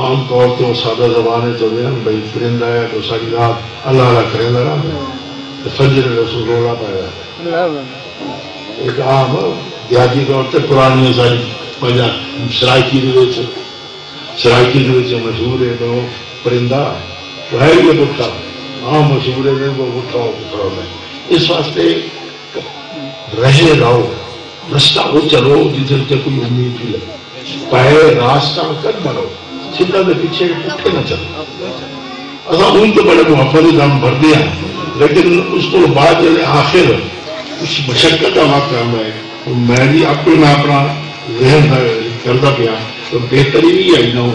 عام طور تو سادہ زبان تو بھائی پرندہ ہے تو ساری رات اللہ اللہ کریں لگا فجر رسول رولا پایا ایک عام دیہاتی طور سے پرانی ساری پنجا سرائکی مشہور ہے وہ پرندہ وہ ہے یہ بٹھا عام مشہور ہے وہ بٹھا ہوتا ہے. اس واسطے رہے رہو رستہ وہ چلو جدھر سے کوئی امید بھی لگے پائے راستہ کر بڑھو سیدھا کے پیچھے پٹھے نہ چلو. اصل ان تو بڑے محبت دم بھر دیا لیکن اس کو بعد آخر اس مشقت کا واقعہ میں بھی اپنا ذہن کرتا پیا تو بہتری بھی آئی نہ ہو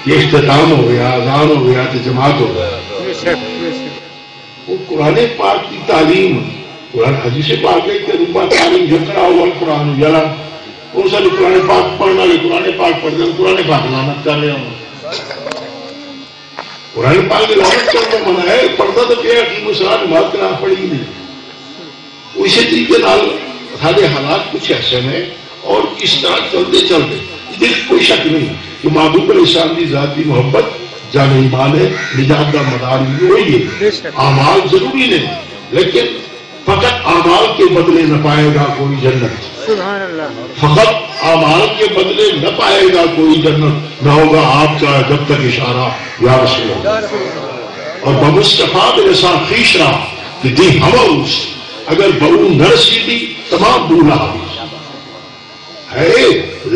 یہ اختتام ہو گیا اذان ہو گیا تو جماعت ہو گیا. وہ قرآن پاک کی تعلیم قرآن حدیث پاک ہے کہ روپا تعلیم جھکڑا ہوا قرآن جلا ان سارے قرآن پاک پڑھنا لے قرآن پاک پڑھ دیں قرآن پاک لعنت کر رہے ہوں قرآن پاک لعنت کرنا منع ہے پڑھتا تو کیا کہ مسلمان بات کرنا پڑی ہی نہیں. اسی طریقے نال سارے حالات کچھ ایسے ہیں اور اس طرح چلتے چلتے دل کوئی شک نہیں کہ محبوب علیہ السلام کی ذاتی محبت جان ایمان ہے نجات کا مدار بھی وہی ہے. اعمال ضروری نہیں لیکن فقط اعمال کے بدلے نہ پائے گا کوئی جنت. فقط اعمال کے بدلے نہ پائے گا کوئی جنت نہ ہوگا آپ کا جب تک اشارہ یا رسول اللہ اور بمصطفیٰ میرے ساتھ خیش رہا کہ دی ہموس اگر بہو نہ رسیدی تمام بولا ہے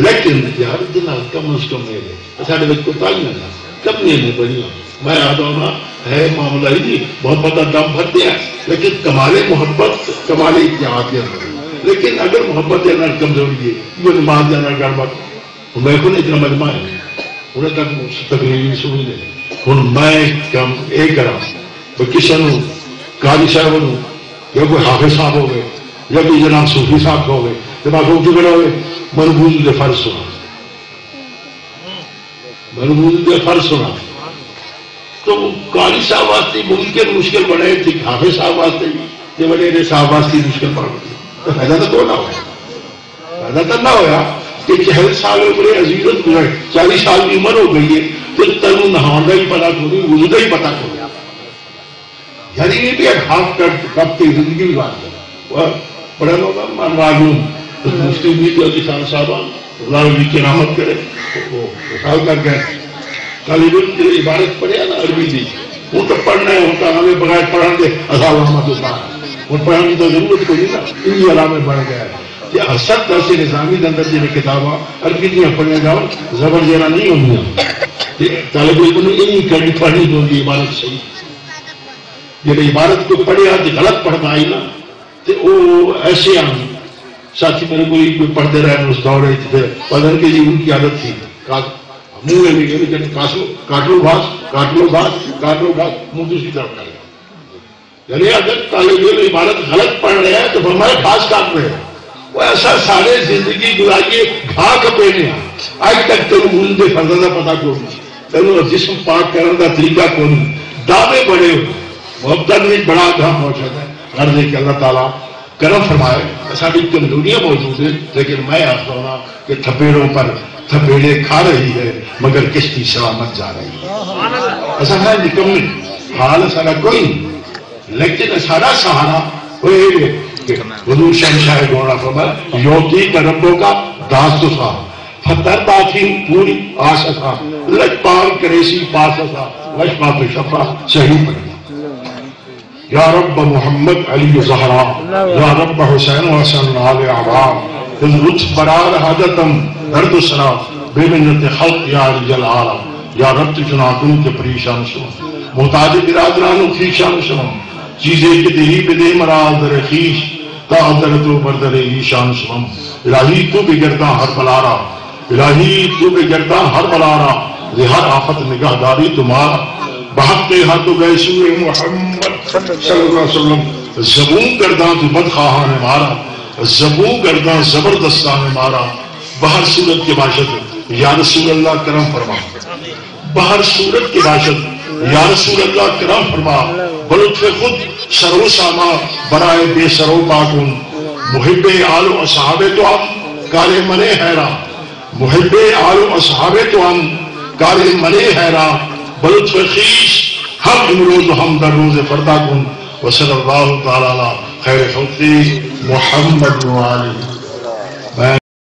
لیکن یار اتنا کم از کم ہے سارے بچوں کو تعلیم کم نہیں بڑی میں آتا ہوں ہے معاملہ ہی نہیں محبت کا دم بھر دیا لیکن کمال محبت کمال اتحاد کے اندر لیکن اگر محبت دینا کمزوری ہے یہ نماز دینا گڑبڑ میں کو اتنا مجمع ہے انہیں تک تکلیف سنی نہیں ہوں میں کم یہ کرا کسی نے قاضی صاحب ہوں یا کوئی حافظ صاحب ہو گئے یا کوئی جناب صوفی صاحب ہو گئے دماغ جگڑا ہوئے مربوط کے فرض سنا مربوط کے فرض سنا تو قاضی صاحب واسطے ممکن مشکل بڑے تھے حافظ صاحب واسطے بھی بڑے صاحب واسطے مشکل پڑ گئی تو فائدہ تو نہ ہوا فائدہ تو نہ ہوا کہ 40 سال عمر عزیزت گزرے 40 سال کی عمر ہو گئی ہے تو تنو نہاؤں کا ہی پتا کو نہیں وضو کا ہی پتا کو گیا یعنی یہ بھی ایک ہاتھ کرتے زندگی بھی بات ہے پڑھا ہوگا معلوم مفتی امید علی خان صاحب اللہ علی کی رحمت کرے وہ خیال کر کے طالب علم کی عبارت پڑھے نا عربی دی وہ تو پڑھنا ہوتا ہمیں بغیر پڑھا دے اصحاب احمد اللہ وہ پڑھنے کی تو ضرورت کوئی نہیں نا انہی علامے بڑھ گیا ہے کہ اثر درس نظامی کے اندر جنہیں کتاباں عربی دیا پڑھنے جاؤ زبر جینا نہیں ہوں طالب علم نے انہی کرنی پڑھنی ہوگی عبارت صحیح جب عبارت کو پڑھے آج غلط پڑھنا آئی نا تو وہ ایسے آئی ساتھی میرے کوئی پڑھتے رہے اس دورے پدھر کے جی ان کی عادت تھی منہ میں بھی کاٹ لو گھاس منہ دوسری طرف کر یعنی اگر طالب علم عبارت غلط پڑھ رہے ہیں تو فرمائے گھاس کاٹ رہے ہیں وہ ایسا سارے زندگی گزاریے گھا کپینے آج تک تین مجھ دے فرزانہ پتا کو تینوں جسم پاک کرنے کا طریقہ کو نہیں دعوے بڑے محبت میں بڑا گھام موجود ہے غرض ہے کہ اللہ تعالیٰ کرم فرمائے ساری کمزوریاں موجود ہیں لیکن میں آتا ہوں کہ تھپیڑوں پر تھپیڑے کھا رہی ہے مگر کشتی سلامت جا رہی ہے ایسا ہے نکمل حال سارا کوئی لیکن سارا سہارا حضور شہنشاہ گوڑا فرمایا یوتی کا ربوں کا داس تھا فتر باقی پوری آشا تھا لج پال کریسی پاس تھا لج پاک شفا صحیح پڑی یا رب محمد علی زہرا یا رب حسین و حسن آل اعظام لطف برار حاجتم درد سرا بے منت خلق یا علی العالم یا رب جناتوں کے پریشان سنو محتاج برادرانوں خیشان سنو چیزیں کہ دہی پہ دے مراد در خیش تا حضرت و بردر ایشان سنم الہی تو بگردہ ہر بلارا الہی تو بگردہ ہر بلارا ہر آفت نگاہ داری تمہارا بہتے ہاتھوں گئے سورہ محمد صلی اللہ علیہ وسلم زبون گرداں تو بدخواہاں نے مارا زبون گرداں زبردستان نے مارا بہر صورت کے باشد یا رسول اللہ کرم فرما بہر صورت کے باشد یا رسول اللہ کرم فرما بلطف خود سرو ساما برائے بے سرو پاکن محب آل و اصحاب تو ہم کالے منے حیران محب آل و اصحاب تو ہم کار منے حیران بلطف خیش ہم امروز و ہم در روز فردا کن وصلی اللہ تعالی علی خیر خلقی محمد و آلہ